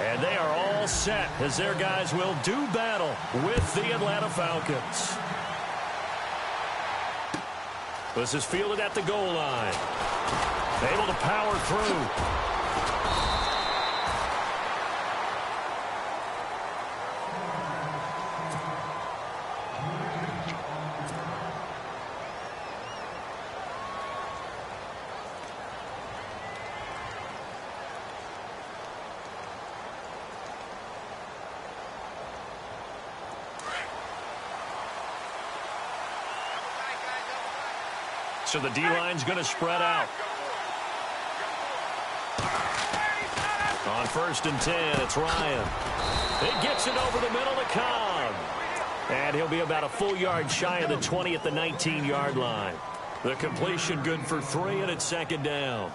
And they are all set as their guys will do battle with the Atlanta Falcons. This is fielded at the goal line. Able to power through. So the D-line's going to spread out. On 1st and 10, it's Ryan. He gets it over the middle to Cobb. And he'll be about a full yard shy of the 20 at the 19-yard line. The completion good for 3, and it's 2nd down.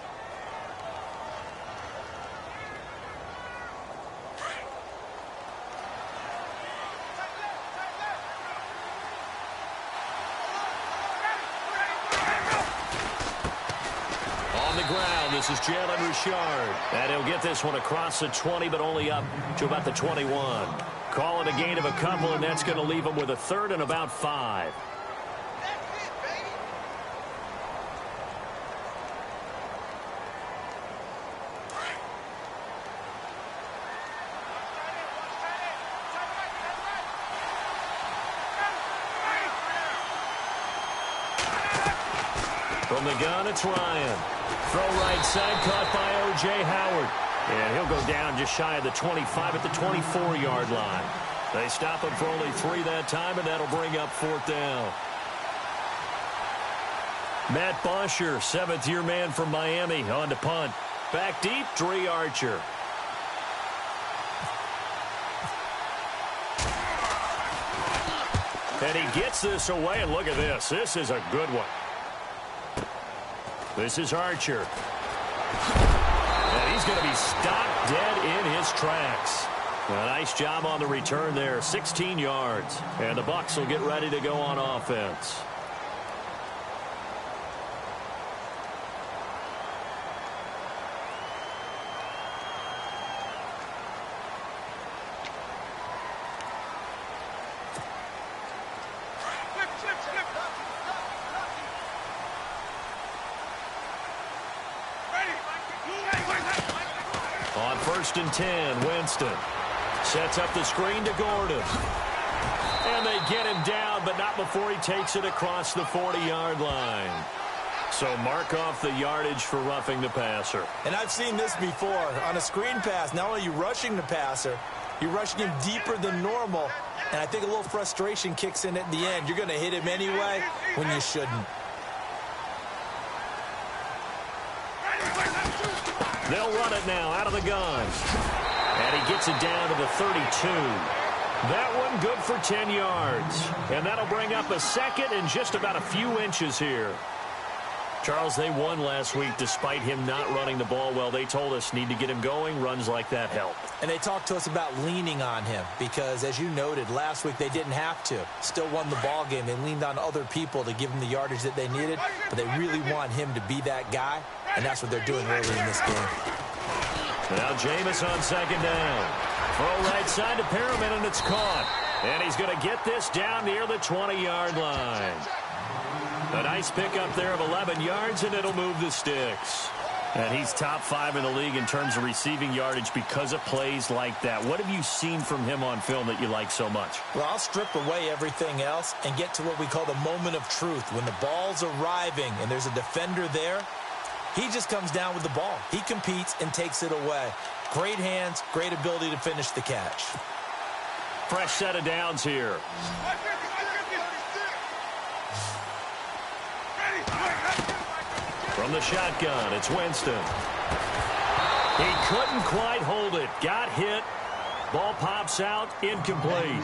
This is Jalen Richard. And he'll get this one across the 20, but only up to about the 21. Call it a gain of a couple, and that's going to leave him with a 3rd and about 5. From the gun, it's Ryan. Throw right side, caught by O.J. Howard. And he'll go down just shy of the 25 at the 24-yard line. They stop him for only 3 that time, and that'll bring up 4th down. Matt Bosher, 7th-year man from Miami, on to punt. Back deep, Dre Archer. And he gets this away, and look at this. This is a good one. This is Archer. And he's going to be stopped dead in his tracks. A nice job on the return there, 16 yards. And the Bucs will get ready to go on offense. On 1st and 10, Winston sets up the screen to Gordon. And they get him down, but not before he takes it across the 40-yard line. So mark off the yardage for roughing the passer. And I've seen this before. On a screen pass, not only are you rushing the passer, you're rushing him deeper than normal. And I think a little frustration kicks in at the end. You're going to hit him anyway when you shouldn't. They'll run it now out of the gun. And he gets it down to the 32. That one good for 10 yards. And that'll bring up a 2nd and just about a few inches here. Charles, they won last week despite him not running the ball well. They told us need to get him going. Runs like that help. And they talked to us about leaning on him because, as you noted, last week they didn't have to. Still won the ball game. They leaned on other people to give them the yardage that they needed, but they really want him to be that guy, and that's what they're doing early in this game. Now Jameis on 2nd down. Throw right side to Perriman, and it's caught. And he's going to get this down near the 20-yard line. A nice pickup there of 11 yards, and it'll move the sticks. And he's top 5 in the league in terms of receiving yardage because of plays like that. What have you seen from him on film that you like so much? Well, I'll strip away everything else and get to what we call the moment of truth. When the ball's arriving and there's a defender there, he just comes down with the ball. He competes and takes it away. Great hands, great ability to finish the catch. Fresh set of downs here. From the shotgun, it's Winston. He couldn't quite hold it. Got hit. Ball pops out, incomplete.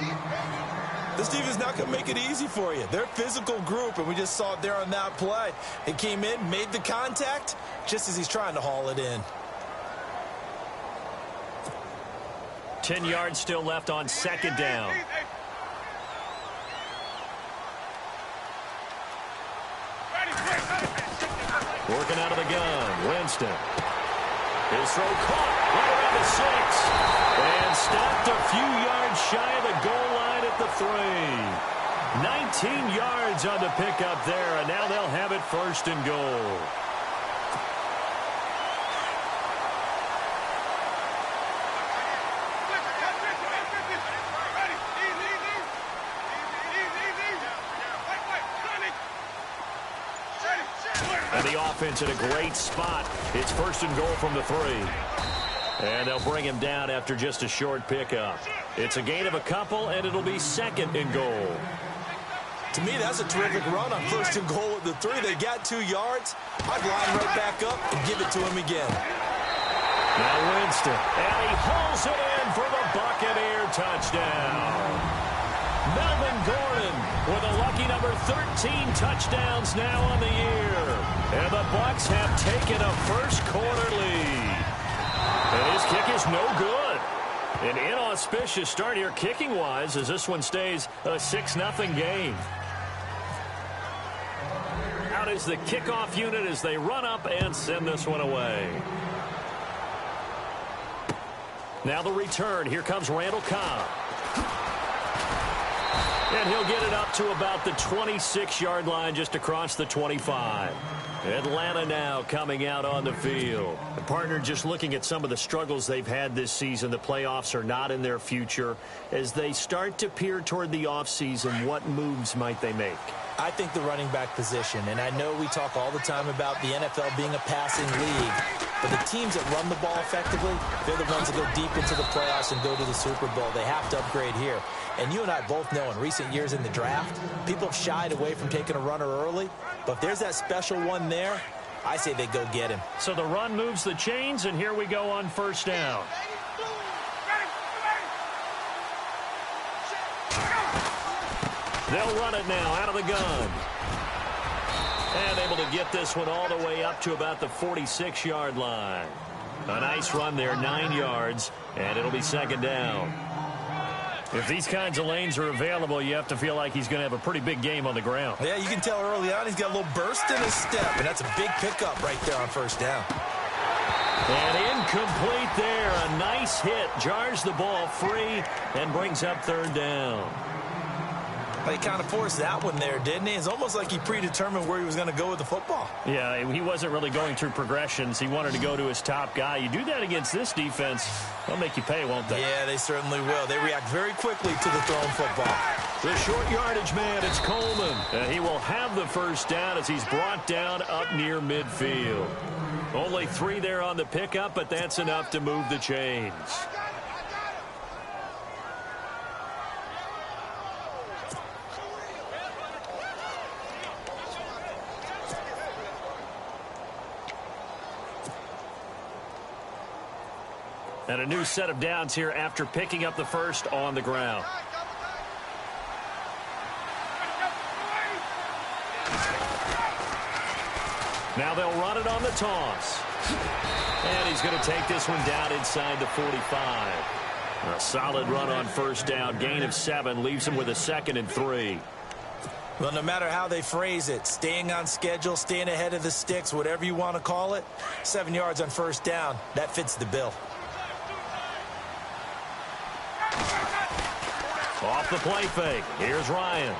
This defense is not going to make it easy for you. They're a physical group, and we just saw it there on that play. It came in, made the contact, just as he's trying to haul it in. 10 yards still left on 2nd down. Working out of the gun, Winston. His throw caught right around the 6. yards on the pickup there, and now they'll have it 1st and goal. And the offense in a great spot. It's 1st and goal from the 3. And they'll bring him down after just a short pickup. It's a gain of a couple, and it'll be 2nd and goal. To me, that's a terrific run on 1st and goal with the 3. They got 2 yards. I'd line right back up and give it to him again. Now Winston, and he hauls it in for the Buccaneer touchdown. Melvin Gordon with a lucky number 13 touchdowns now on the year. And the Bucs have taken a first-quarter lead. And his kick is no good. An inauspicious start here kicking-wise as this one stays a 6-0 game. Out is the kickoff unit as they run up and send this one away. Now the return. Here comes Randall Cobb. And he'll get it up to about the 26-yard line just across the 25. Atlanta now coming out on the field. The partner, just looking at some of the struggles they've had this season, the playoffs are not in their future. As they start to peer toward the offseason, what moves might they make? I think the running back position, and I know we talk all the time about the NFL being a passing league, but the teams that run the ball effectively, they're the ones that go deep into the playoffs and go to the Super Bowl. They have to upgrade here. And you and I both know in recent years in the draft, people have shied away from taking a runner early, but if there's that special one there, I say they go get him. So the run moves the chains, and here we go on 1st down. They'll run it now out of the gun. And able to get this one all the way up to about the 46-yard line. A nice run there, 9 yards, and it'll be 2nd down. If these kinds of lanes are available, you have to feel like he's going to have a pretty big game on the ground. Yeah, you can tell early on he's got a little burst in his step, and that's a big pickup right there on 1st down. And incomplete there. A nice hit. Jars the ball free and brings up 3rd down. He kind of forced that one there, didn't he? It's almost like he predetermined where he was going to go with the football. Yeah, he wasn't really going through progressions. He wanted to go to his top guy. You do that against this defense, they'll make you pay, won't they? Yeah, they certainly will. They react very quickly to the thrown football. The short yardage man, it's Coleman. And he will have the 1st down as he's brought down up near midfield. Only 3 there on the pickup, but that's enough to move the chains. And a new set of downs here after picking up the 1st on the ground. Now they'll run it on the toss. And he's going to take this one down inside the 45. A solid run on 1st down. Gain of 7 leaves him with a 2nd and 3. Well, no matter how they phrase it, staying on schedule, staying ahead of the sticks, whatever you want to call it, 7 yards on 1st down, that fits the bill. Off the play fake. Here's Ryan.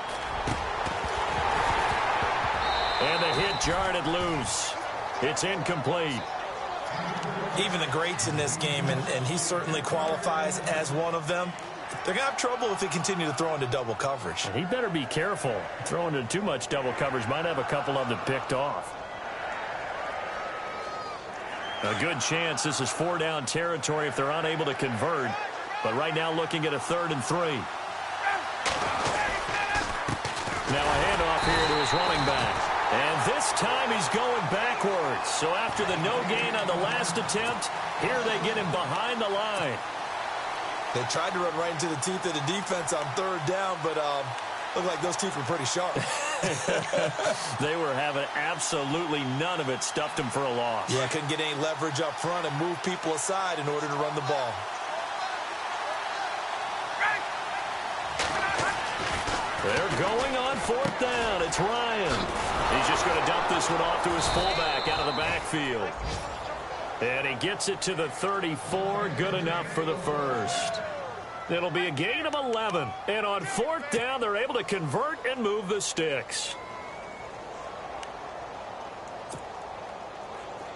And the hit jarred it loose. It's incomplete. Even the greats in this game, and he certainly qualifies as one of them, they're going to have trouble if they continue to throw into double coverage. He better be careful. Throwing into too much double coverage might have a couple of them picked off. A good chance this is 4-down territory if they're unable to convert. But right now looking at a 3rd and 3. Now a handoff here to his running back. And this time he's going backwards. So after the no gain on the last attempt, here they get him behind the line. They tried to run right into the teeth of the defense on 3rd down, but looked like those teeth were pretty sharp. They were having absolutely none of it. Stuffed him for a loss. Yeah, couldn't get any leverage up front and move people aside in order to run the ball. They're going on 4th down. It's Ryan. He's just going to dump this one off to his fullback out of the backfield. And he gets it to the 34. Good enough for the 1st. It'll be a gain of 11. And on fourth down, they're able to convert and move the sticks.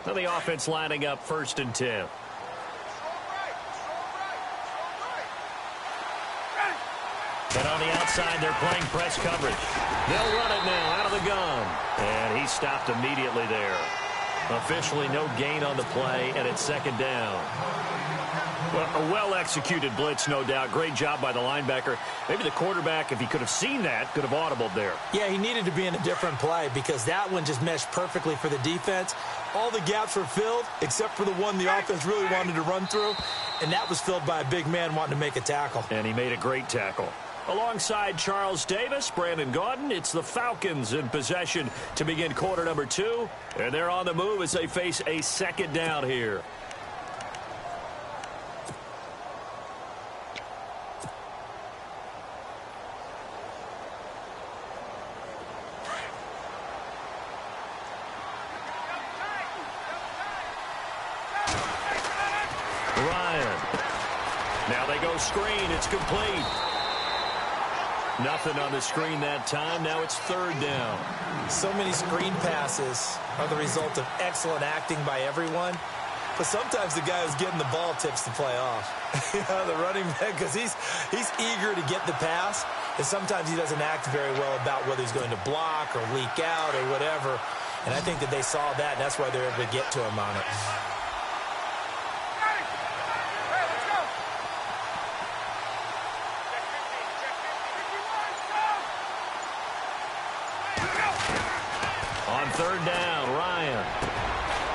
Now the offense lining up 1st and 10. And on the outside, they're playing press coverage. They'll run it now out of the gun. And he stopped immediately there. Officially no gain on the play, and it's 2nd down. Well, a well-executed blitz, no doubt. Great job by the linebacker. Maybe the quarterback, if he could have seen that, could have audibled there. Yeah, he needed to be in a different play because that one just meshed perfectly for the defense. All the gaps were filled except for the one the offense really wanted to run through, and that was filled by a big man wanting to make a tackle. And he made a great tackle. Alongside Charles Davis, Brandon Gaudin, it's the Falcons in possession to begin quarter number 2. And they're on the move as they face a 2nd down here. Ryan. Now they go screen. It's complete. Nothing on the screen that time. Now it's 3rd down. So many screen passes are the result of excellent acting by everyone. But sometimes the guy who's getting the ball tips the play off. The running back, because he's eager to get the pass. And sometimes he doesn't act very well about whether he's going to block or leak out or whatever. And I think that they saw that, and that's why they're able to get to him on it. On 3rd down, Ryan.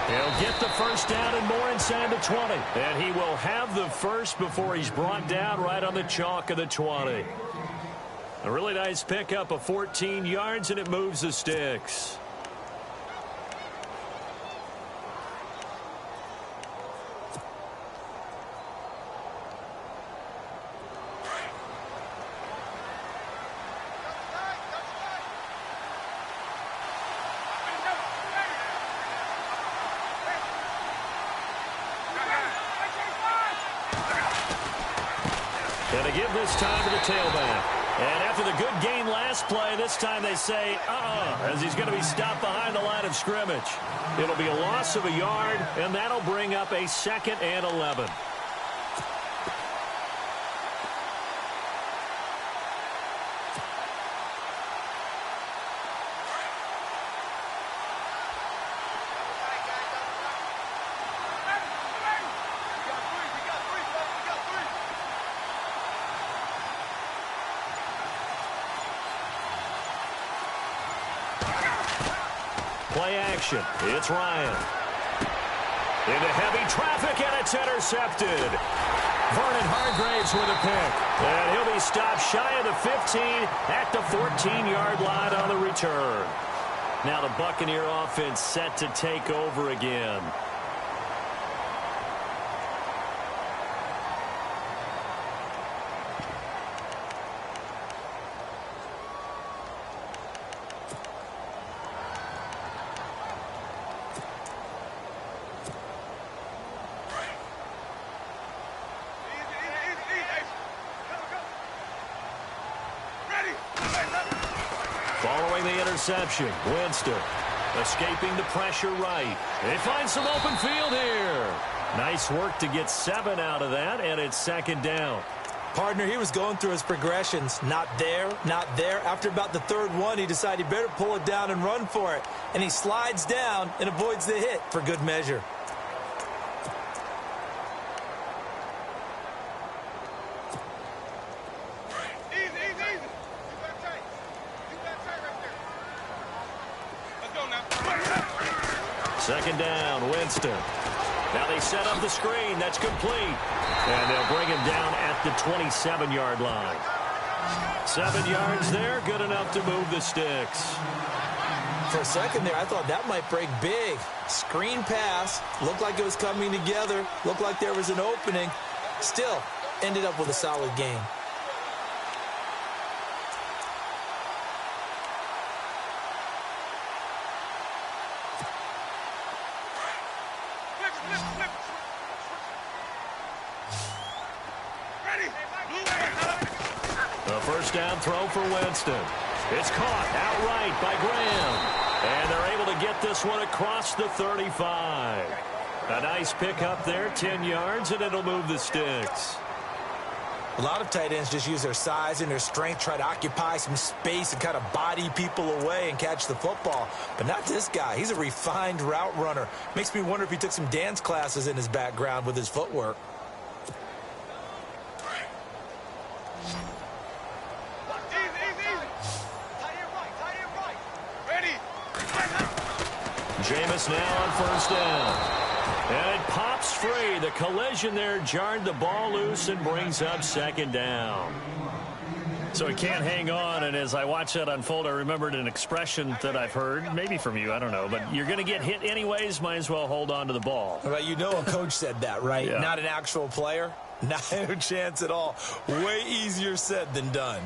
He'll get the 1st down and more inside the 20. And he will have the first before he's brought down right on the chalk of the 20. A really nice pickup of 14 yards, and it moves the sticks. And they give this time to the tailback. And after the good gain last play, this time they say, as he's going to be stopped behind the line of scrimmage. It'll be a loss of a yard, and that'll bring up a 2nd and 11. Play action. It's Ryan. Into heavy traffic, and it's intercepted. Vernon Hargraves with a pick. And he'll be stopped shy of the 15 at the 14-yard line on the return. Now the Buccaneer offense set to take over again. Following the interception, Winston escaping the pressure right. They find some open field here. Nice work to get 7 out of that, and it's 2nd down. Partner, he was going through his progressions. Not there, not there. After about the 3rd one, he decided he better pull it down and run for it. And he slides down and avoids the hit for good measure. Second down, Winston. Now they set up the screen. That's complete. And they'll bring him down at the 27-yard line. 7 yards there, good enough to move the sticks. For a second there, I thought that might break big. Screen pass, looked like it was coming together, looked like there was an opening. Still, ended up with a solid gain. A first down throw for Winston. It's caught outright by Graham. And they're able to get this one across the 35. A nice pickup there, 10 yards, and it'll move the sticks. A lot of tight ends just use their size and their strength, try to occupy some space and kind of body people away and catch the football. But not this guy. He's a refined route runner. Makes me wonder if he took some dance classes in his background with his footwork. Jameis now on first down. And it pops free. The collision there jarred the ball loose and brings up second down. So he can't hang on, and as I watched that unfold, I remembered an expression that I've heard, maybe from you, I don't know, but you're going to get hit anyways, might as well hold on to the ball. Well, you know a coach said that, right? Yeah. Not an actual player. Not a chance at all. Way easier said than done.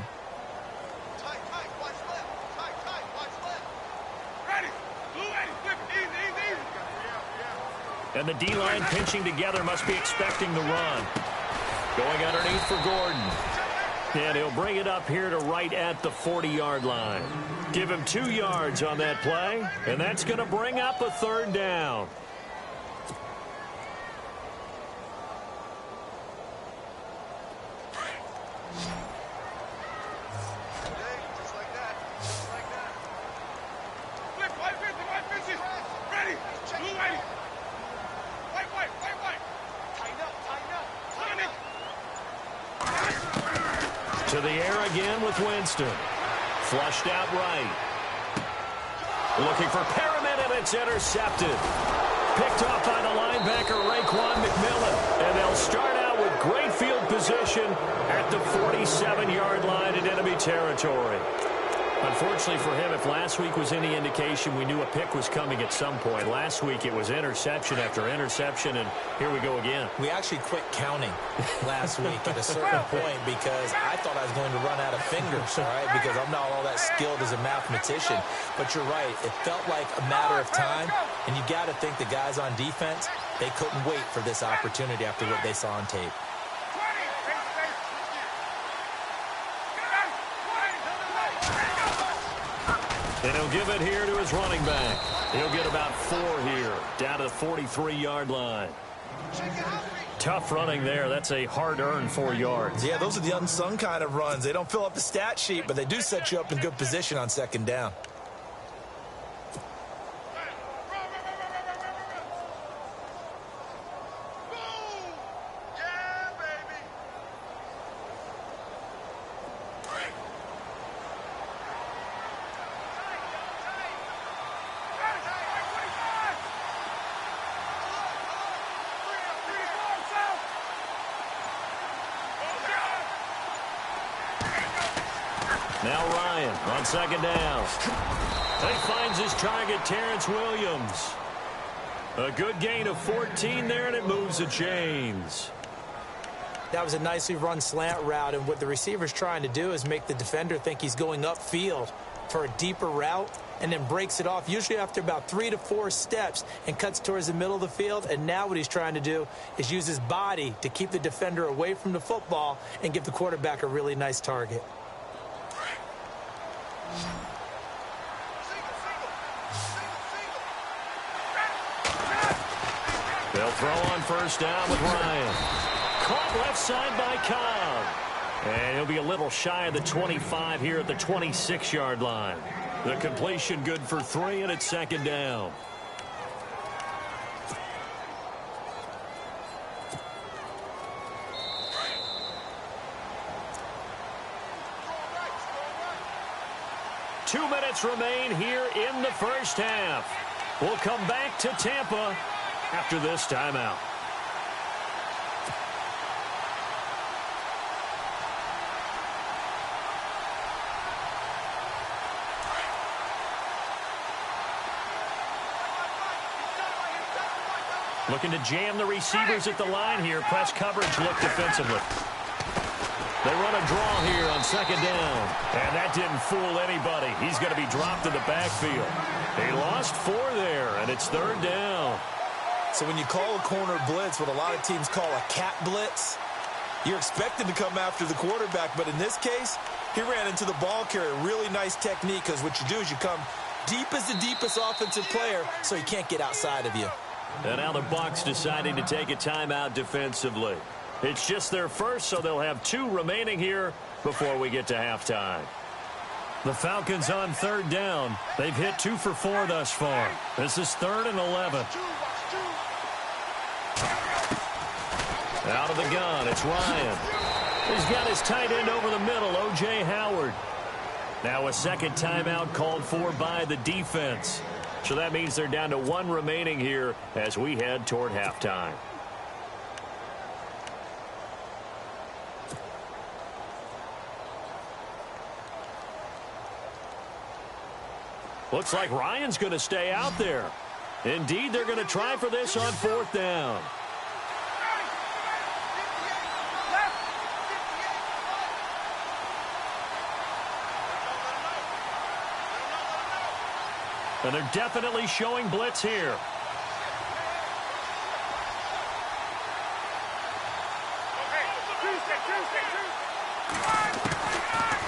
And the D-line pinching together must be expecting the run. Going underneath for Gordon. And he'll bring it up here to right at the 40-yard line. Give him 2 yards on that play, and that's going to bring up a third down. To the air again with Winston. Flushed out right. Looking for Perriman, and it's intercepted. Picked off by the linebacker, Raekwon McMillan. And they'll start out with great field position at the 47-yard line in enemy territory. Unfortunately for him, if last week was any indication, we knew a pick was coming at some point. Last week it was interception after interception, and here we go again. We actually quit counting last week at a certain point because I thought I was going to run out of fingers, all right, because I'm not all that skilled as a mathematician. But you're right. It felt like a matter of time, and you got to think the guys on defense, they couldn't wait for this opportunity after what they saw on tape. And he'll give it here to his running back. He'll get about 4 here, down to the 43-yard line. Tough running there. That's a hard-earned 4 yards. Yeah, those are the unsung kind of runs. They don't fill up the stat sheet, but they do set you up in good position on second down. Now Ryan on second down. He finds his target, Terrence Williams. A good gain of 14 there, and it moves the chains. That was a nicely run slant route, and what the receiver's trying to do is make the defender think he's going upfield for a deeper route and then breaks it off, usually after about 3 to 4 steps, and cuts towards the middle of the field. And now what he's trying to do is use his body to keep the defender away from the football and give the quarterback a really nice target. They'll throw on first down with Ryan. Caught left side by Cobb. And he'll be a little shy of the 25 here at the 26-yard line. The completion good for 3, and it's second down. Two minutes remain here in the first half. We'll come back to Tampa after this timeout. Looking to jam the receivers at the line here. Press coverage look defensively. They run a draw here on second down. And that didn't fool anybody. He's going to be dropped in the backfield. He lost 4 there, and it's third down. So when you call a corner blitz, what a lot of teams call a cat blitz, You're expected to come after the quarterback, but in this case, he ran into the ball carrier. Really nice technique, because what you do is you come deep as the deepest offensive player, so he can't get outside of you. And now the Bucs deciding to take a timeout defensively. It's just their first, so they'll have 2 remaining here before we get to halftime. The Falcons on 3rd down. They've hit 2 for 4 thus far. This is 3rd and 11. Out of the gun, it's Ryan. He's got his tight end over the middle, O.J. Howard. Now a second timeout called for by the defense. So that means they're down to 1 remaining here as we head toward halftime. Looks like Ryan's going to stay out there. Indeed, they're going to try for this on 4th down. And they're definitely showing blitz here.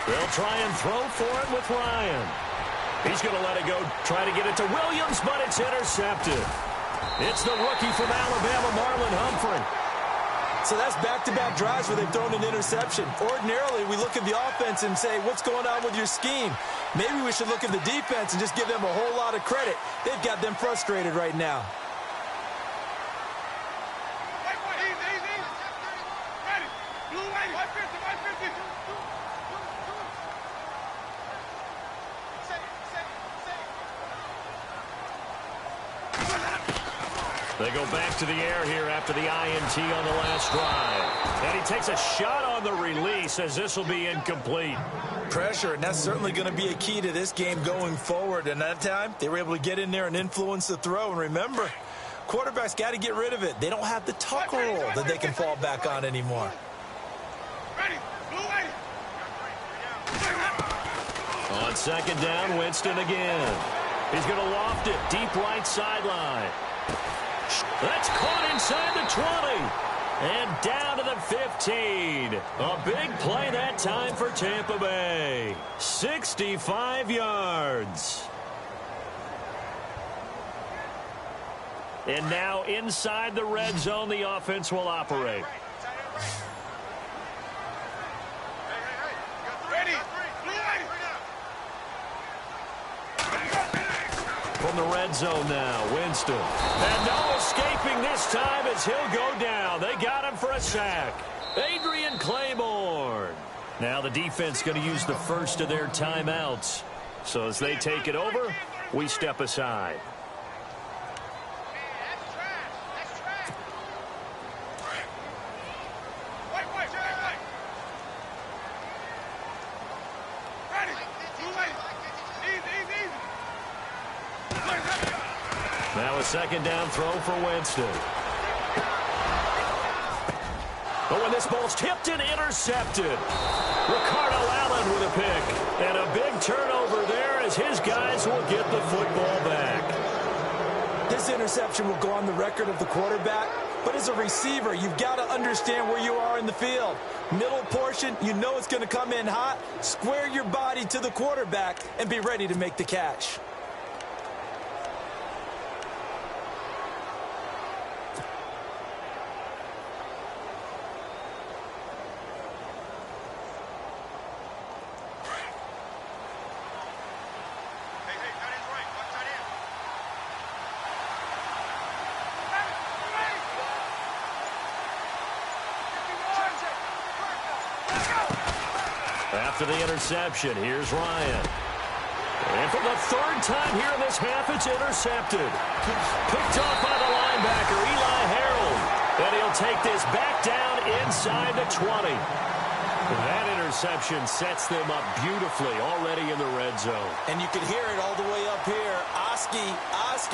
They'll try and throw for it with Ryan. He's going to let it go, try to get it to Williams, but it's intercepted. It's the rookie from Alabama, Marlon Humphrey. So that's back-to-back drives where they've thrown an interception. Ordinarily, we look at the offense and say, what's going on with your scheme? Maybe we should look at the defense and just give them a whole lot of credit. They've got them frustrated right now. They go back to the air here after the INT on the last drive. And he takes a shot on the release as this will be incomplete. Pressure, and that's certainly going to be a key to this game going forward. And that time, they were able to get in there and influence the throw. And remember, quarterbacks got to get rid of it. They don't have the tuck roll that they can fall back on anymore. On 2nd down, Winston again. He's going to loft it deep right sideline. That's caught inside the 20. And down to the 15. A big play that time for Tampa Bay. 65 yards. And now inside the red zone, the offense will operate. From the red zone now, Winston. And no escaping this time as he'll go down. They got him for a sack. Adrian Claiborne. Now the defense going to use the first of their timeouts. So as they take it over, we step aside. Now a 2nd down throw for Winston. Oh, and this ball's tipped and intercepted. Ricardo Allen with a pick. And a big turnover there as his guys will get the football back. This interception will go on the record of the quarterback. But as a receiver, you've got to understand where you are in the field. Middle portion, you know it's going to come in hot. Square your body to the quarterback and be ready to make the catch. After the interception, here's Ryan. And for the 3rd time here in this half, it's intercepted. Picked off by the linebacker, Eli Harold. And he'll take this back down inside the 20. That interception sets them up beautifully already in the red zone. And you can hear it all the way up here. Oski,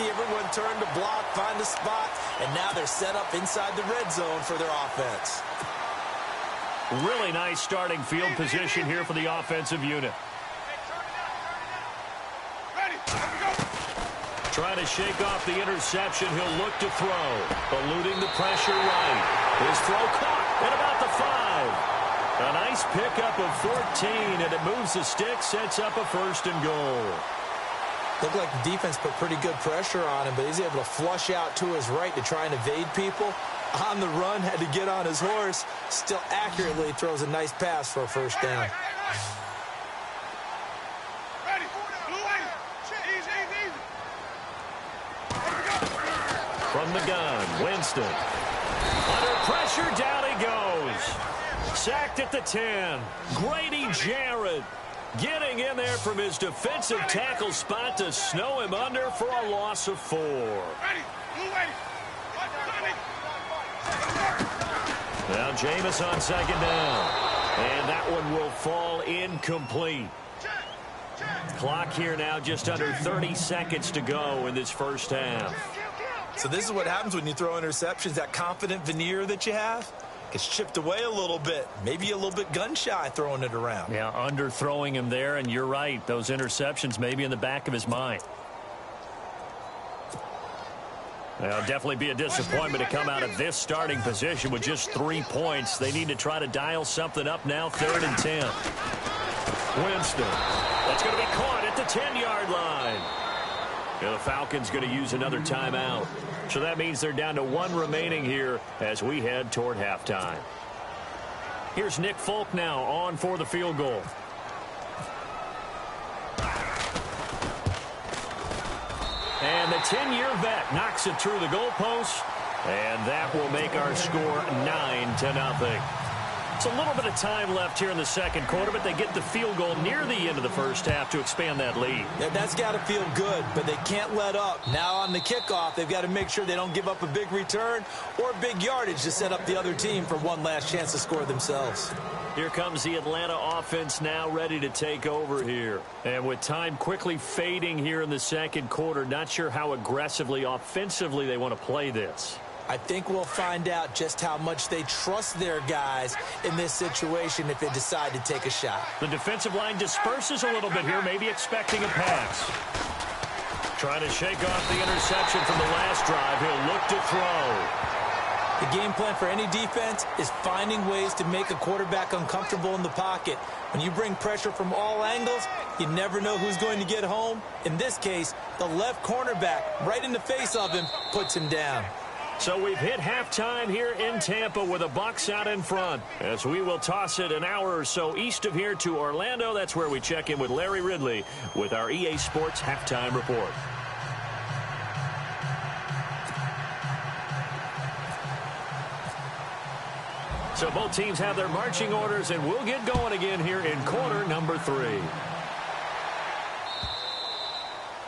everyone turned to block, find a spot, and now they're set up inside the red zone for their offense. Really nice starting field position here for the offensive unit. Trying to shake off the interception. He'll look to throw. Eluding the pressure right. His throw caught at about the 5. A nice pickup of 14, and it moves the stick, sets up a 1st and goal. Looked like the defense put pretty good pressure on him, but he's able to flush out to his right to try and evade people. On the run, had to get on his horse. Still accurately throws a nice pass for a 1st down. From the gun, Winston. Under pressure, down he goes. Sacked at the 10. Grady Jarrett getting in there from his defensive tackle spot to snow him under for a loss of 4. Now Jameis on 2nd down. And that one will fall incomplete. Clock here now just under 30 seconds to go in this 1st half. So this is what happens when you throw interceptions. That confident veneer that you have gets chipped away a little bit. Maybe a little bit gun-shy throwing it around. Yeah, underthrowing him there, and you're right. Those interceptions may be in the back of his mind. It'll definitely be a disappointment to come out of this starting position with just 3 points. They need to try to dial something up now, 3rd and 10. Winston. That's going to be caught at the 10-yard line. Yeah, the Falcons going to use another timeout. So that means they're down to 1 remaining here as we head toward halftime. Here's Nick Folk now on for the field goal. And the 10-year vet knocks it through the goalpost. And that will make our score 9-0. It's a little bit of time left here in the 2nd quarter, but they get the field goal near the end of the 1st half to expand that lead. Yeah, that's got to feel good, but they can't let up. Now on the kickoff, they've got to make sure they don't give up a big return or big yardage to set up the other team for one last chance to score themselves. Here comes the Atlanta offense now ready to take over here. And with time quickly fading here in the 2nd quarter, not sure how aggressively, offensively they want to play this. I think we'll find out just how much they trust their guys in this situation if they decide to take a shot. The defensive line disperses a little bit here, maybe expecting a pass. Trying to shake off the interception from the last drive. He'll look to throw. The game plan for any defense is finding ways to make a quarterback uncomfortable in the pocket. When you bring pressure from all angles, you never know who's going to get home. In this case, the left cornerback, right in the face of him, puts him down. So we've hit halftime here in Tampa with the Bucs out in front. As we will toss it an hour or so east of here to Orlando. That's where we check in with Larry Ridley with our EA Sports Halftime Report. So both teams have their marching orders, and we'll get going again here in quarter number 3.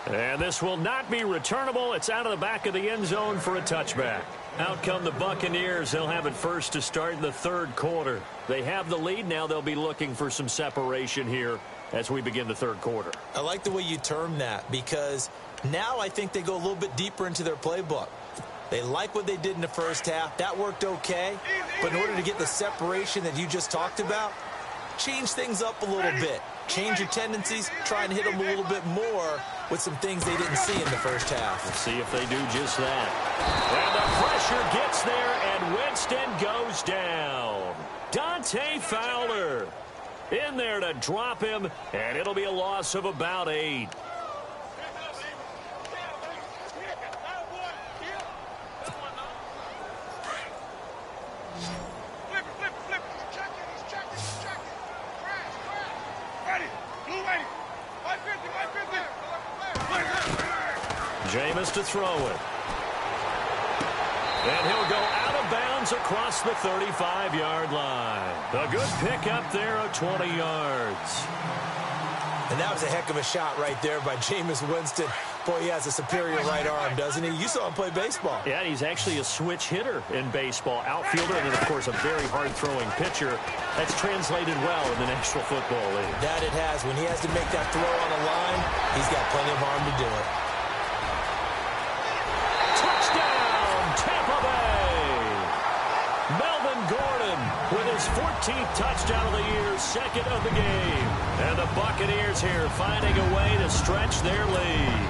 And this will not be returnable. It's out of the back of the end zone for a touchback. Out come the Buccaneers. They'll have it first to start in the 3rd quarter. They have the lead. Now they'll be looking for some separation here as we begin the 3rd quarter. I like the way you term that, because now I think they go a little bit deeper into their playbook. They like what they did in the 1st half. That worked okay. But in order to get the separation that you just talked about, change things up a little bit. Change your tendencies. Try and hit them a little bit more with some things they didn't see in the 1st half. Let's see if they do just that. And the pressure gets there, and Winston goes down. Dante Fowler in there to drop him, and it'll be a loss of about 8. Jameis to throw it. And he'll go out of bounds across the 35-yard line. A good pickup there of 20 yards. And that was a heck of a shot right there by Jameis Winston. Boy, he has a superior right arm, doesn't he? You saw him play baseball. Yeah, he's actually a switch hitter in baseball. Outfielder, and then, of course, a very hard-throwing pitcher. That's translated well in the National Football League. That it has. When he has to make that throw on the line, he's got plenty of arm to do it. Touchdown, Tampa Bay! Melvin Gordon with his 14th touchdown of the year, 2nd of the game. And the Buccaneers here finding a way to stretch their lead.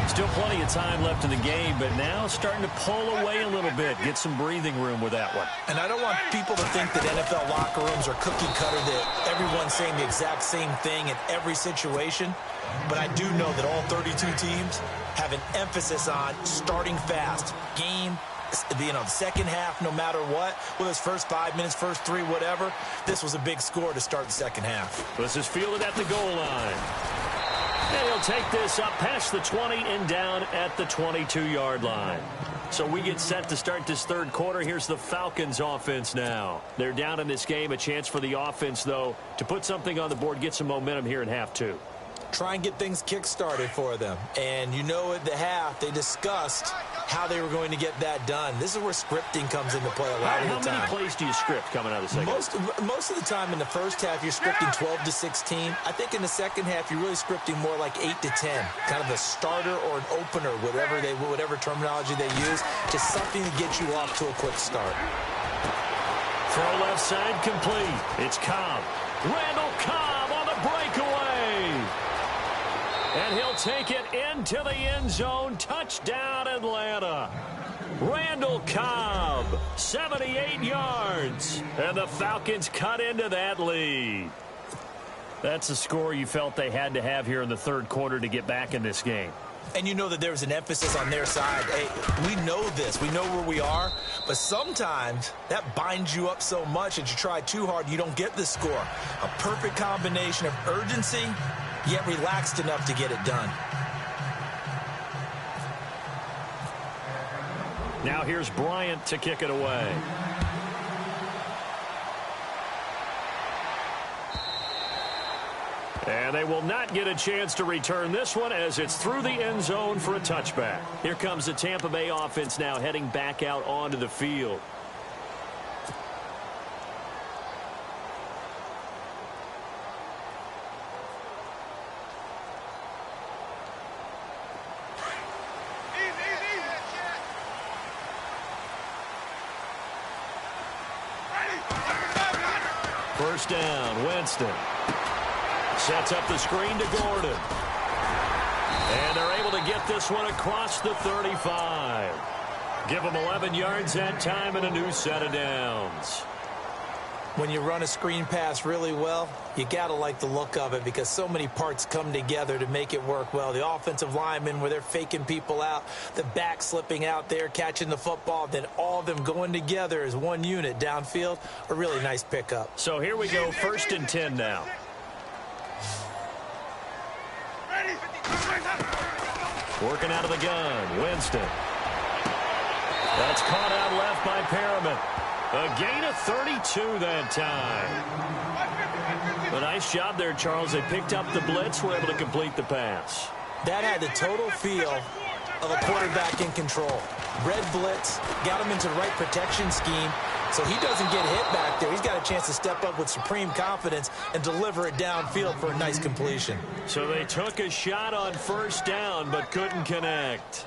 Still plenty of time left in the game, but now starting to pull away a little bit. Get some breathing room with that one. And I don't want people to think that NFL locker rooms are cookie cutter, that everyone's saying the exact same thing in every situation. But I do know that all 32 teams have an emphasis on starting fast. Game, second half, no matter what. Whether it's first 5 minutes, first 3, whatever. This was a big score to start the second half. This is fielded at the goal line. And he'll take this up past the 20 and down at the 22-yard line. So we get set to start this third quarter. Here's the Falcons offense now. They're down in this game. A chance for the offense, though, to put something on the board, get some momentum here in half two. Try and get things kick-started for them. And you know at the half, they discussed how they were going to get that done. This is where scripting comes into play a lot of the time. How many plays do you script coming out of the second? Most of the time in the first half, you're scripting 12 to 16. I think in the second half, you're really scripting more like 8 to 10. Kind of a starter or an opener, whatever terminology they use. Just something to get you off to a quick start. Throw left side complete. It's Cobb. Randall Cobb on the breakaway. And he'll take it into the end zone. Touchdown, Atlanta. Randall Cobb, 78 yards. And the Falcons cut into that lead. That's a score you felt they had to have here in the third quarter to get back in this game. And you know that there's an emphasis on their side. Hey, we know this. We know where we are. But sometimes that binds you up so much that you try too hard, you don't get the score. A perfect combination of urgency, yet relaxed enough to get it done. Now here's Bryant to kick it away. And they will not get a chance to return this one as it's through the end zone for a touchback. Here comes the Tampa Bay offense now heading back out onto the field. First down, Winston. Sets up the screen to Gordon. And they're able to get this one across the 35. Give them 11 yards that time and a new set of downs. When you run a screen pass really well, you got to like the look of it because so many parts come together to make it work well. The offensive linemen, where they're faking people out, the back slipping out there, catching the football, then all of them going together as one unit downfield, a really nice pickup. So here we go, 1st and 10 now. Working out of the gun, Winston. That's caught out left by Perriman. A gain of 32 that time. A nice job there, Charles. They picked up the blitz, were able to complete the pass. That had the total feel of a quarterback in control. Red blitz, got him into the right protection scheme, so he doesn't get hit back there. He's got a chance to step up with supreme confidence and deliver it downfield for a nice completion. So they took a shot on first down, but couldn't connect.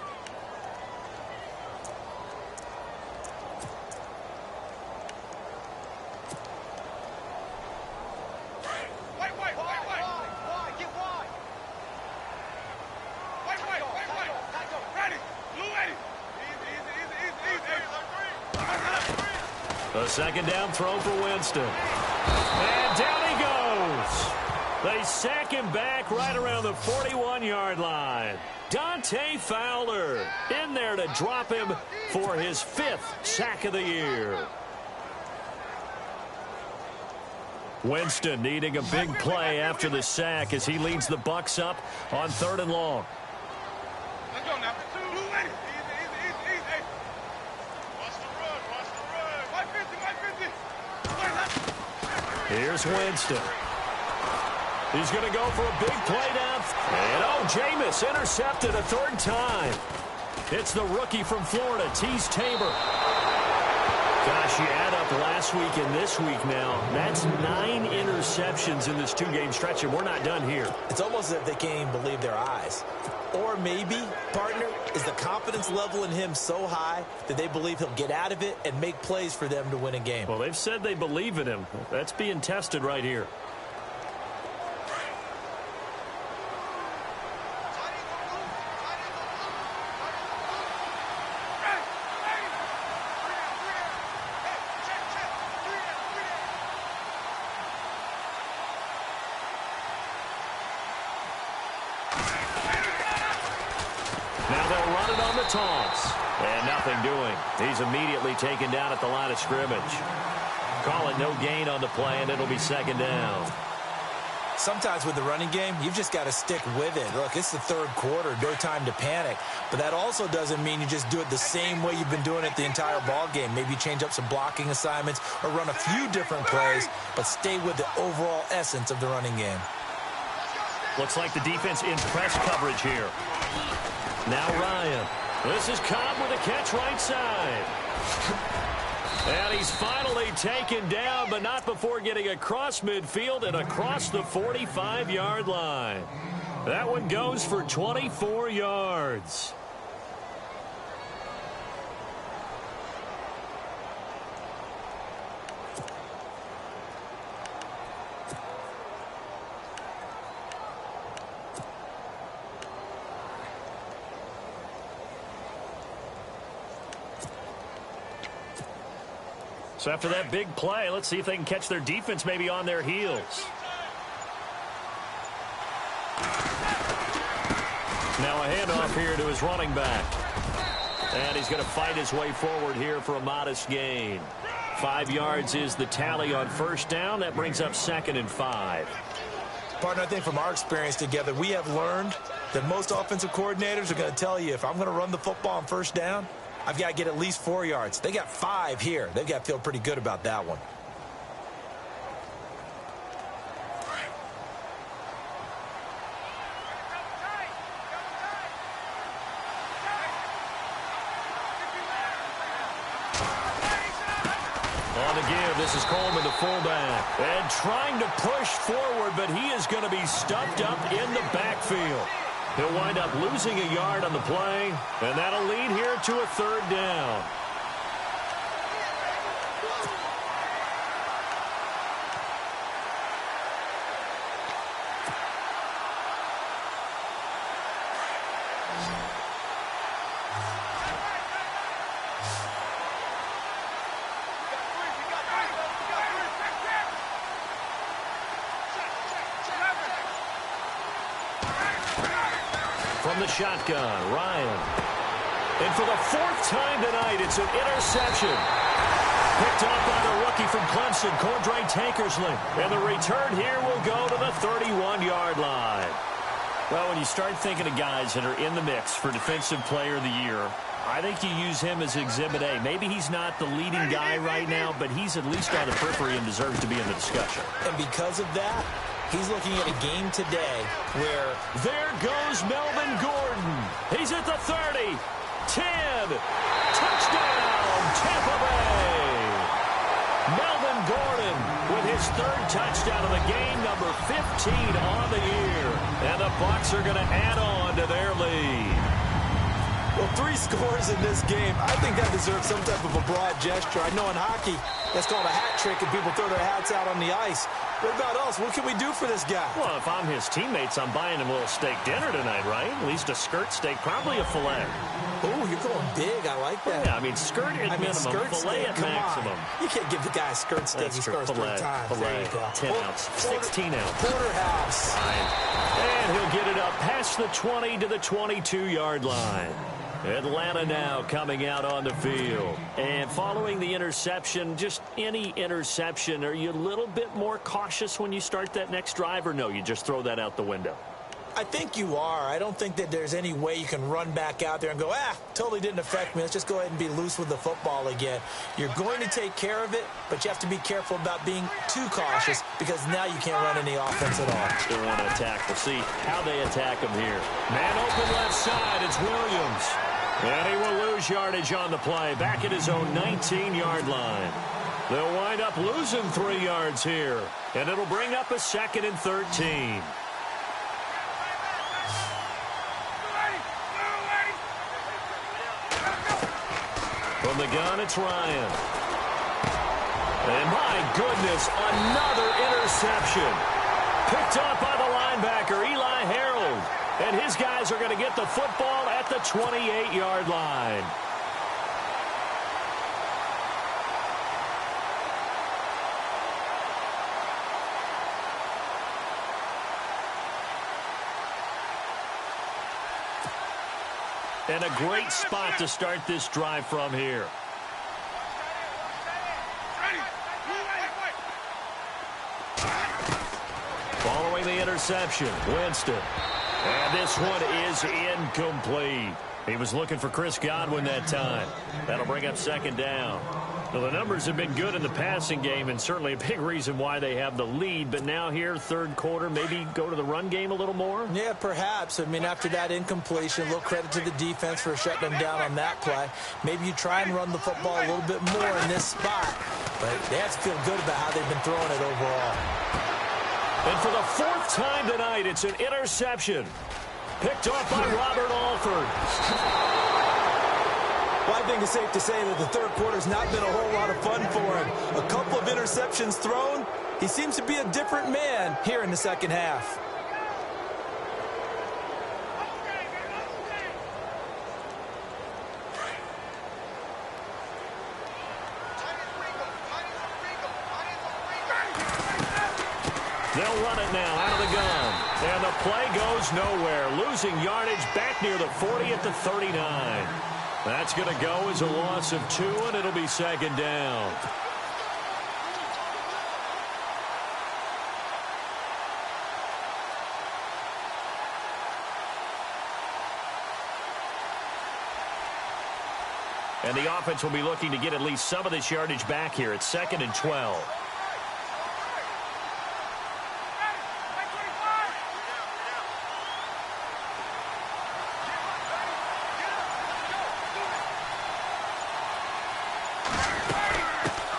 A second down throw for Winston. And down he goes. They sack him back right around the 41-yard line. Dante Fowler in there to drop him for his 5th sack of the year. Winston needing a big play after the sack as he leads the Bucs up on 3rd and long. Here's Winston. He's going to go for a big play down. And, Jameis intercepted a 3rd time. It's the rookie from Florida, Tease Tabor. Gosh, you add up last week and this week now. That's 9 interceptions in this 2-game stretch, and we're not done here. It's almost as if they can't even believe their eyes. Or maybe, partner, is the confidence level in him so high that they believe he'll get out of it and make plays for them to win a game. Well, they've said they believe in him. That's being tested right here. toss. And nothing doing. He's immediately taken down at the line of scrimmage. Call it no gain on the play, and it'll be second down. Sometimes with the running game, you've just got to stick with it. Look, it's the third quarter, no time to panic. But that also doesn't mean you just do it the same way you've been doing it the entire ball game. Maybe change up some blocking assignments or run a few different plays, but stay with the overall essence of the running game. Looks like the defense in press coverage here. Now Ryan. This is Cobb with a catch right side. And he's finally taken down, but not before getting across midfield and across the 45-yard line. That one goes for 24 yards. So after that big play, let's see if they can catch their defense maybe on their heels. Now a handoff here to his running back. And he's going to fight his way forward here for a modest gain. 5 yards is the tally on first down. That brings up 2nd and 5. Partner, I think from our experience together, we have learned that most offensive coordinators are going to tell you, if I'm going to run the football on first down, I've got to get at least 4 yards. They got 5 here. They've got to feel pretty good about that one. On the give, this is Coleman, the fullback. And trying to push forward, but he is going to be stuffed up in the backfield. He'll wind up losing a yard on the play, and that'll lead here to a 3rd down. From the shotgun, Ryan. And for the 4th time tonight, it's an interception. Picked up by the rookie from Clemson, Cordray Tankersley. And the return here will go to the 31-yard line. Well, when you start thinking of guys that are in the mix for Defensive Player of the Year, I think you use him as Exhibit A. Maybe he's not the leading guy right now, but he's at least on the periphery and deserves to be in the discussion. And because of that, he's looking at a game today where there goes Melvin Gordon. He's at the 30, 10, touchdown, Tampa Bay. Melvin Gordon with his 3rd touchdown of the game, number 15 on the year. And the Bucs are going to add on to their lead. Well, 3 scores in this game. I think that deserves some type of a broad gesture. I know in hockey, that's called a hat trick, and people throw their hats out on the ice. What about us? What can we do for this guy? Well, if I'm his teammates, I'm buying him a little steak dinner tonight, right? At least a skirt steak, probably a filet. Oh, you're going big. I like that. Yeah, I mean, skirt at minimum, skirt filet steak, at maximum. You can't give the guy a skirt steak. He scores 3 times. Filet, there you go. 10 ounce, 16 ounce. Porterhouse. And he'll get it up past the 20 to the 22-yard line. Atlanta now coming out on the field. And following the interception, just any interception, are you a little bit more cautious when you start that next drive, or no, you just throw that out the window? I think you are. I don't think that there's any way you can run back out there and go, totally didn't affect me. Let's just go ahead and be loose with the football again. You're going to take care of it, but you have to be careful about being too cautious because now you can't run any offense at all. Still want to attack. We'll see how they attack him here. Man open left side. It's Williams. And he will lose yardage on the play. Back at his own 19-yard line. They'll wind up losing 3 yards here. And it'll bring up a 2nd and 13. From the gun, it's Ryan. And my goodness, another interception. Picked up by the linebacker, Eli Harold. And his guys are going to get the football at the 28-yard line. And a great spot to start this drive from here. Following the interception, Winston. And this one is incomplete. He was looking for Chris Godwin that time. That'll bring up second down. Well, the numbers have been good in the passing game, and certainly a big reason why they have the lead. But now here, third quarter, maybe go to the run game a little more? Yeah, perhaps. I mean, after that incompletion, a little credit to the defense for shutting them down on that play. Maybe you try and run the football a little bit more in this spot. But they have to feel good about how they've been throwing it overall. And for the fourth time tonight, it's an interception. Picked off by Robert Alford. Well, I think it's safe to say that the third quarter's not been a whole lot of fun for him. A couple of interceptions thrown. He seems to be a different man here in the second half. They'll run it now out of the gun. And the play goes nowhere. Losing yardage back near the 40 at the 39. That's going to go as a loss of 2, and it'll be second down. And the offense will be looking to get at least some of this yardage back here. It's 2nd and 12.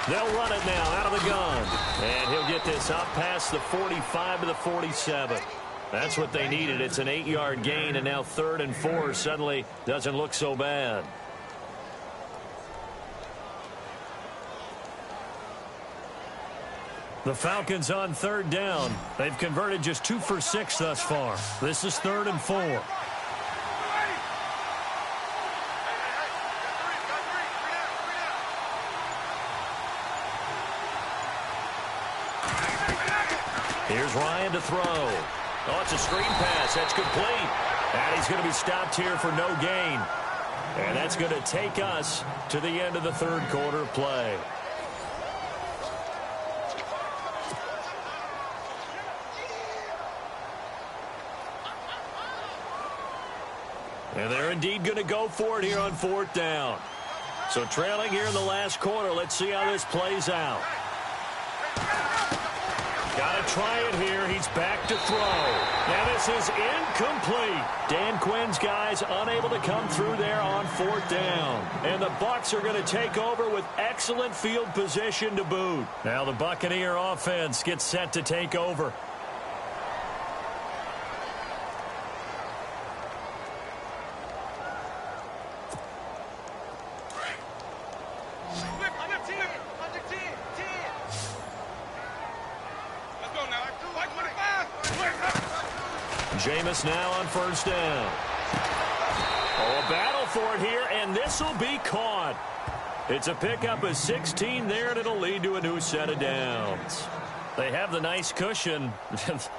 They'll run it now out of the gun. And he'll get this up past the 45 to the 47. That's what they needed. It's an 8-yard gain, and now 3rd and 4 suddenly doesn't look so bad. The Falcons on 3rd down. They've converted just 2 for 6 thus far. This is 3rd and 4. Here's Ryan to throw. Oh, it's a screen pass. That's complete. And he's going to be stopped here for no gain. And that's going to take us to the end of the third quarter play. And they're indeed going to go for it here on 4th down. So trailing here in the last quarter. Let's see how this plays out. Got to try it here. He's back to throw. Now this is incomplete. Dan Quinn's guys unable to come through there on 4th down. And the Bucs are going to take over with excellent field position to boot. Now the Buccaneer offense gets set to take over. Jameis now on 1st down. Oh, a battle for it here, and this will be caught. It's a pickup of 16 there, and it'll lead to a new set of downs. They have the nice cushion.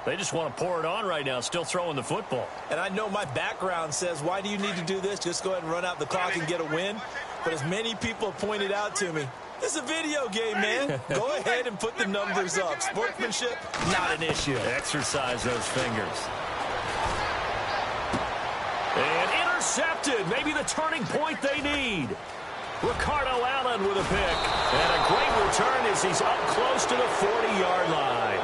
They just want to pour it on right now, still throwing the football. And I know my background says, why do you need to do this? Just go ahead and run out the clock and get a win. But as many people have pointed out to me, this is a video game, man. Go ahead and put the numbers up. Sportsmanship, not an issue. Exercise those fingers. And intercepted. Maybe the turning point they need. Ricardo Allen with a pick. And a great return as he's up close to the 40-yard line.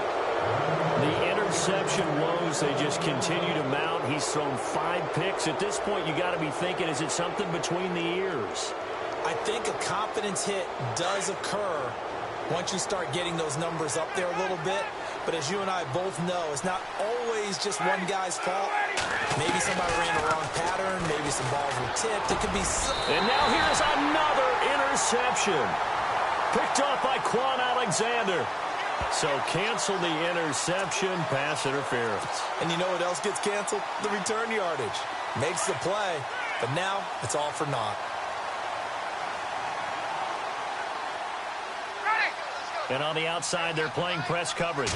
The interception woes, they just continue to mount. He's thrown 5 picks. At this point, you got to be thinking, is it something between the ears? I think a confidence hit does occur once you start getting those numbers up there a little bit. But as you and I both know, it's not always just one guy's fault. Maybe somebody ran the wrong pattern. Maybe some balls were tipped. It could be... And now here's another interception. Picked off by Quan Alexander. So cancel the interception, pass interference. And you know what else gets canceled? The return yardage. Makes the play, but now it's all for naught. And on the outside, they're playing press coverage.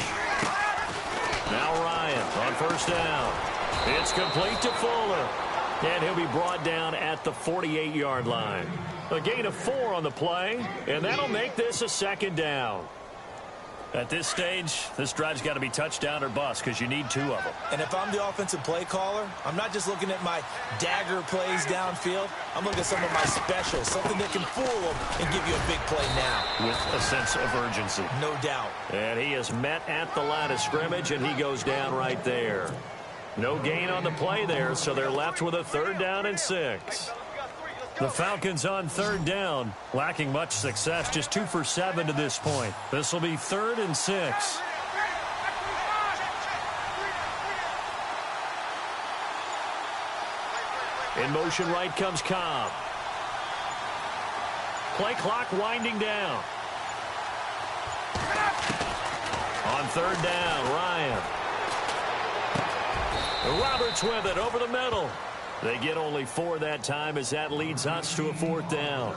Now Ryan on 1st down. It's complete to Fuller. And he'll be brought down at the 48-yard line. A gain of 4 on the play, and that'll make this a second down. At this stage, this drive's got to be touchdown or bust because you need 2 of them. And if I'm the offensive play caller, I'm not just looking at my dagger plays downfield. I'm looking at some of my specials, something that can fool them and give you a big play now. With a sense of urgency. No doubt. And he is met at the line of scrimmage, and he goes down right there. No gain on the play there, so they're left with a 3rd down and 6. The Falcons on 3rd down, lacking much success, just 2 for 7 to this point. This will be 3rd and 6. In motion right comes Cobb. Play clock winding down. On 3rd down, Ryan. Roberts with it over the middle. They get only 4 that time as that leads us to a 4th down.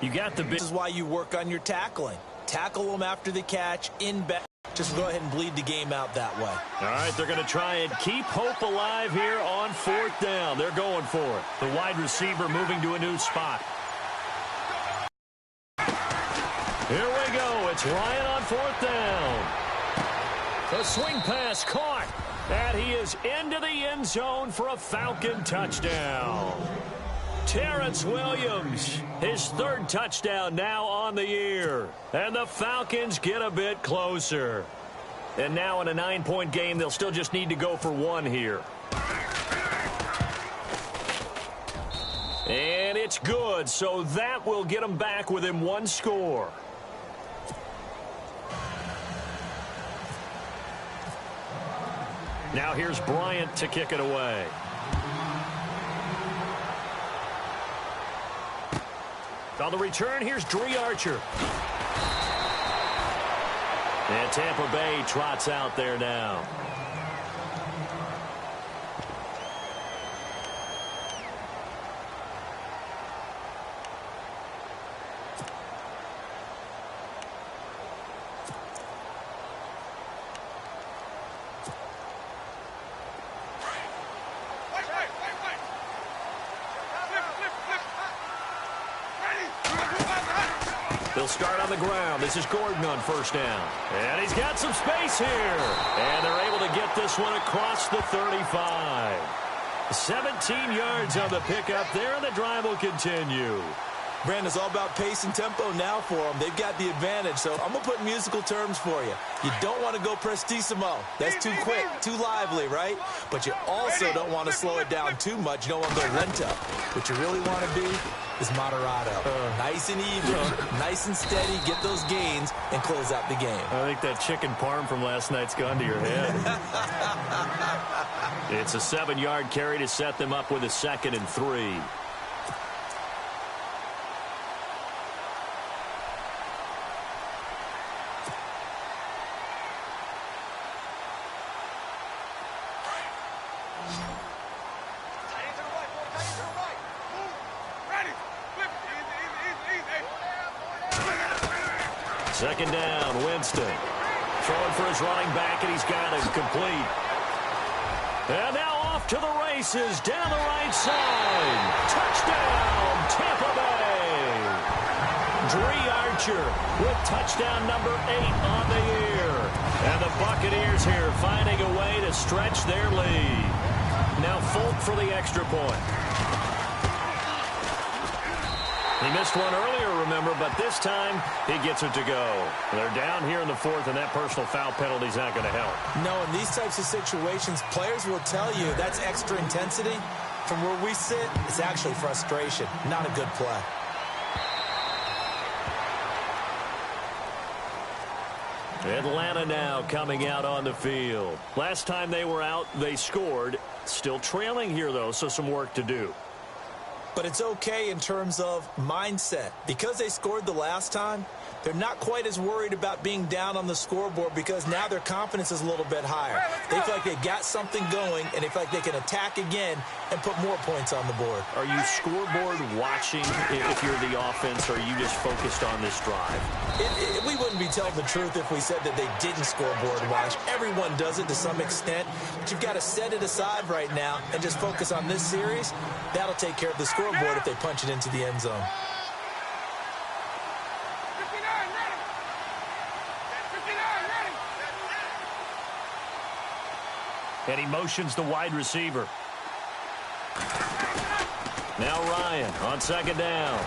You got the... This is why you work on your tackling. Tackle them after the catch, in back. Just go ahead and bleed the game out that way. All right, they're going to try and keep hope alive here on 4th down. They're going for it. The wide receiver moving to a new spot. Here we go. It's Ryan on 4th down. The swing pass caught. And he is into the end zone for a Falcon touchdown. Terrence Williams, his 3rd touchdown now on the year. And the Falcons get a bit closer. And now in a 9-point game, they'll still just need to go for 1 here. And it's good, so that will get them back within 1 score. Now here's Bryant to kick it away. On the return, here's Dree Archer. And Tampa Bay trots out there now. They'll start on the ground. This is Gordon on 1st down. And he's got some space here. And they're able to get this one across the 35. 17 yards on the pickup there, and the drive will continue. Brandon, it's all about pace and tempo now for them. They've got the advantage, so I'm going to put musical terms for you. You don't want to go prestissimo. That's too quick, too lively, right? But you also don't want to slow it down too much. You don't want to go lento. What you really want to be is moderato. Nice and even, nice and steady, get those gains, and close out the game. I think that chicken parm from last night's gone to your head. It's a 7-yard carry to set them up with a 2nd and 3. Second down, Winston. Throwing for his running back, and he's got it complete. And now off to the races, down the right side. Touchdown, Tampa Bay. Dree Archer with touchdown number 8 on the year. And the Buccaneers here finding a way to stretch their lead. Now Folk for the extra point. He missed one earlier, remember, but this time he gets it to go. They're down here in the 4th, and that personal foul penalty is not going to help. No, in these types of situations, players will tell you that's extra intensity. From where we sit, it's actually frustration, not a good play. Atlanta now coming out on the field. Last time they were out, they scored. Still trailing here, though, so some work to do. But it's okay in terms of mindset. Because they scored the last time, they're not quite as worried about being down on the scoreboard because now their confidence is a little bit higher. They feel like they got something going, and they feel like they can attack again and put more points on the board. Are you scoreboard watching if you're the offense, or are you just focused on this drive? We wouldn't be telling the truth if we said that they didn't scoreboard watch. Everyone does it to some extent, but you've got to set it aside right now and just focus on this series. That'll take care of the scoreboard if they punch it into the end zone. And he motions the wide receiver. Now Ryan on second down.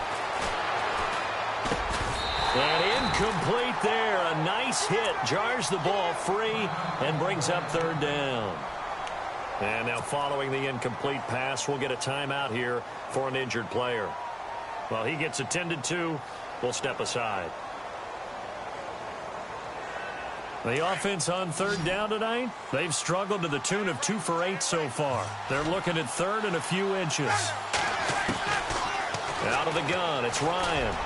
And incomplete there. A nice hit. Jars the ball free and brings up third down. And now following the incomplete pass, we'll get a timeout here for an injured player. While he gets attended to, we'll step aside. The offense on third down tonight, they've struggled to the tune of 2 for 8 so far. They're looking at third and a few inches. Out of the gun, it's Ryan.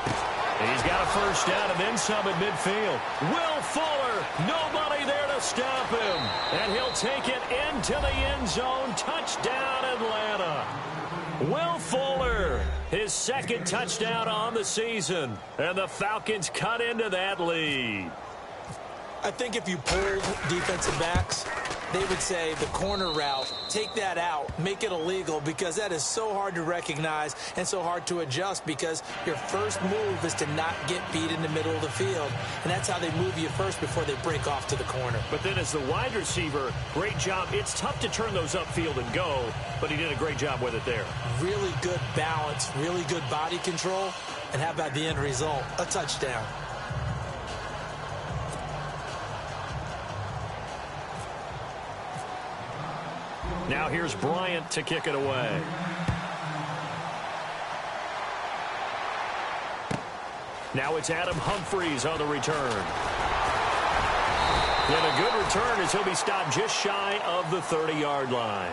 He's got a first down and then some at midfield. Will Fuller, nobody there to stop him. And he'll take it into the end zone. Touchdown, Atlanta. Will Fuller, his second touchdown on the season. And the Falcons cut into that lead. I think if you polled defensive backs, they would say the corner route, take that out, make it illegal, because that is so hard to recognize and so hard to adjust because your first move is to not get beat in the middle of the field. And that's how they move you first before they break off to the corner. But then as the wide receiver, great job. It's tough to turn those upfield and go, but he did a great job with it there. Really good balance, really good body control. And how about the end result? A touchdown. Now here's Bryant to kick it away. Now it's Adam Humphries on the return. And a good return as he'll be stopped just shy of the 30-yard line.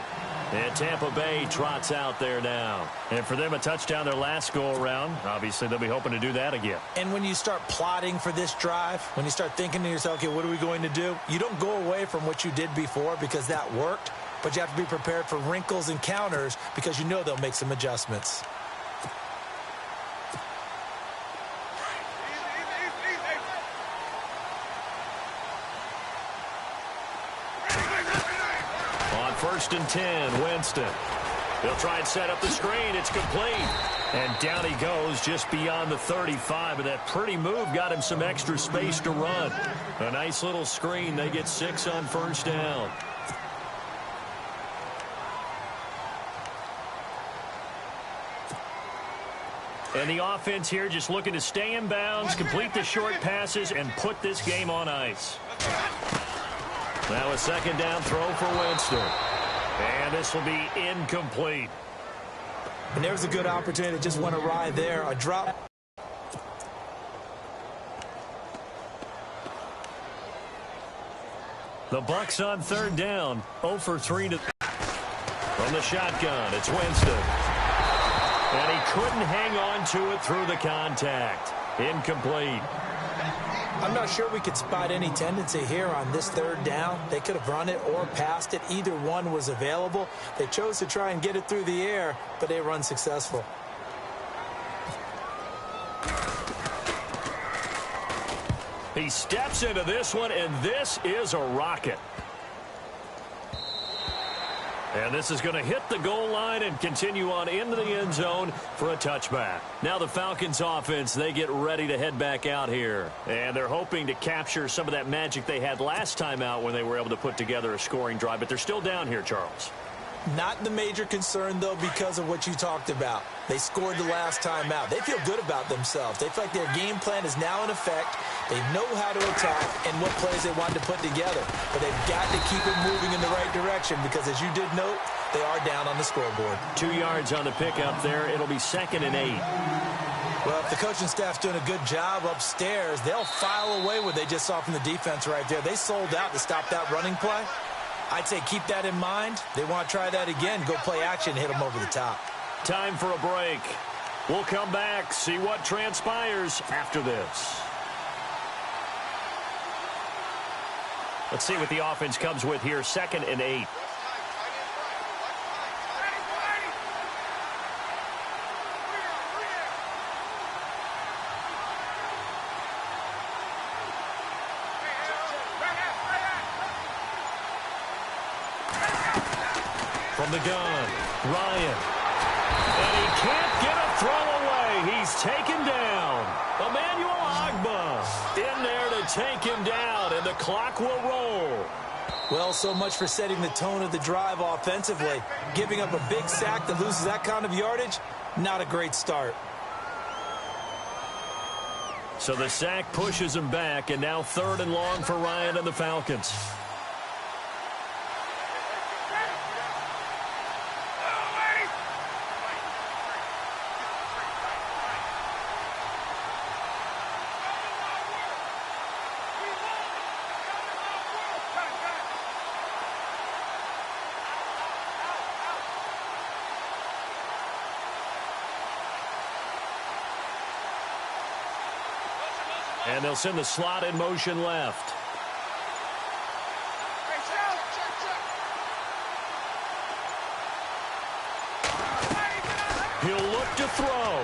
And Tampa Bay trots out there now. And for them, a touchdown their last go-around. Obviously, they'll be hoping to do that again. And when you start plotting for this drive, when you start thinking to yourself, okay, what are we going to do? You don't go away from what you did before because that worked. But you have to be prepared for wrinkles and counters because you know they'll make some adjustments. On 1st and 10, Winston. He'll try and set up the screen. It's complete. And down he goes just beyond the 35. And that pretty move got him some extra space to run. A nice little screen. They get 6 on 1st down. And the offense here just looking to stay in bounds, complete the short passes, and put this game on ice. Now a 2nd down throw for Winston. And this will be incomplete. And there's a good opportunity that just went awry there. A drop. The Bucs on 3rd down. 0 for 3 to from the shotgun. It's Winston. And he couldn't hang on to it through the contact. Incomplete. I'm not sure we could spot any tendency here on this 3rd down. They could have run it or passed it. Either one was available. They chose to try and get it through the air, but they were unsuccessful. He steps into this one, and this is a rocket. And this is going to hit the goal line and continue on into the end zone for a touchback. Now the Falcons offense, they get ready to head back out here. And they're hoping to capture some of that magic they had last time out when they were able to put together a scoring drive. But they're still down here, Charles. Not the major concern, though, because of what you talked about. They scored the last time out. They feel good about themselves. They feel like their game plan is now in effect. They know how to attack and what plays they want to put together. But they've got to keep it moving in the right direction because, as you did note, they are down on the scoreboard. 2 yards on the pickup there. It'll be 2nd and 8. Well, if the coaching staff's doing a good job upstairs, they'll file away what they just saw from the defense right there. They sold out to stop that running play. I'd say keep that in mind. They want to try that again. Go play action, hit them over the top. Time for a break. We'll come back, see what transpires after this. Let's see what the offense comes with here. 2nd and 8. From the gun, Ryan. And he can't get a throw away. He's taken down. Emmanuel Ogbah in there to take him down, and the clock will roll. Well, so much for setting the tone of the drive offensively. Giving up a big sack that loses that kind of yardage, not a great start. So the sack pushes him back, and now 3rd and long for Ryan and the Falcons. And they'll send the slot in motion left. He'll look to throw.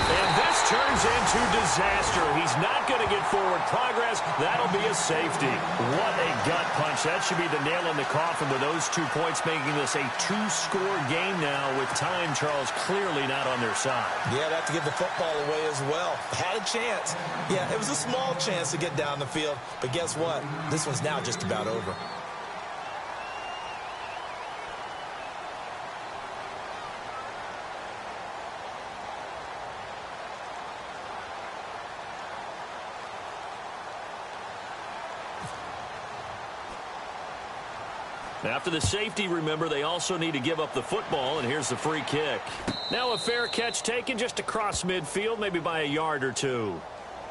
And this turns into disaster. He's not going to get forward progress. That'll be a safety. What a gut punch. That should be the nail in the coffin with those 2 points, making this a 2-score game now with time, Charles, clearly not on their side. Yeah, they have to give the football away as well. Had a chance. Yeah, it was a small chance to get down the field. But guess what? This one's now just about over. After the safety, remember, they also need to give up the football, and here's the free kick. Now a fair catch taken just across midfield, maybe by a yard or 2.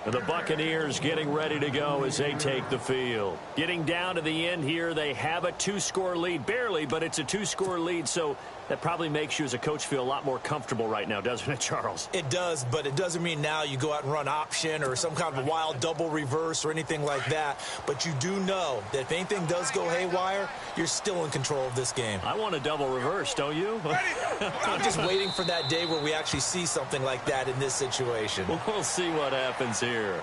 And the Buccaneers getting ready to go as they take the field. Getting down to the end here, they have a 2-score lead. Barely, but it's a 2-score lead, so that probably makes you as a coach feel a lot more comfortable right now, doesn't it, Charles? It does, but it doesn't mean now you go out and run option or some kind of a wild double reverse or anything like that. But you do know that if anything does go haywire, you're still in control of this game. I want a double reverse, don't you? I'm just waiting for that day where we actually see something like that in this situation. We'll see what happens here.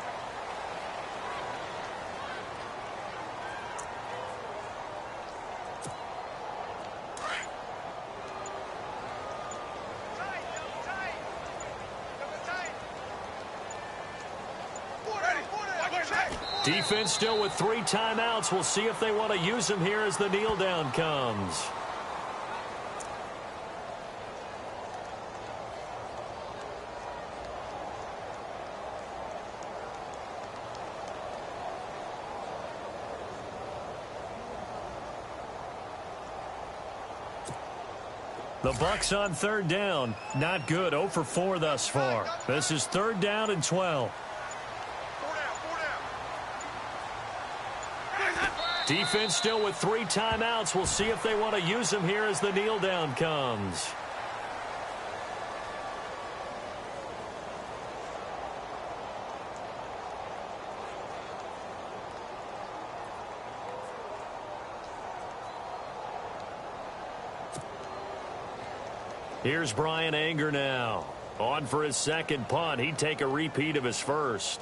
Defense still with 3 timeouts. We'll see if they want to use them here as the kneel down comes. The Bucs on 3rd down. Not good. 0 for 4 thus far. This is 3rd down and 12. Defense still with 3 timeouts. We'll see if they want to use them here as the kneel down comes. Here's Brian Anger now. On for his 2nd punt. He'd take a repeat of his first.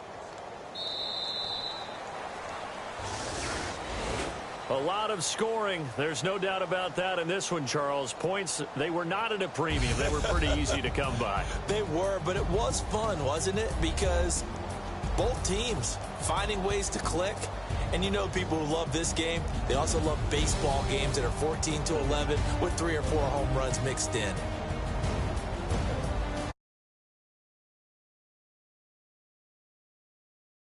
A lot of scoring. There's no doubt about that in this one, Charles. Points, they were not at a premium. They were pretty easy to come by. They were, but it was fun, wasn't it? Because both teams finding ways to click. And you know people who love this game, they also love baseball games that are 14-11 with 3 or 4 home runs mixed in.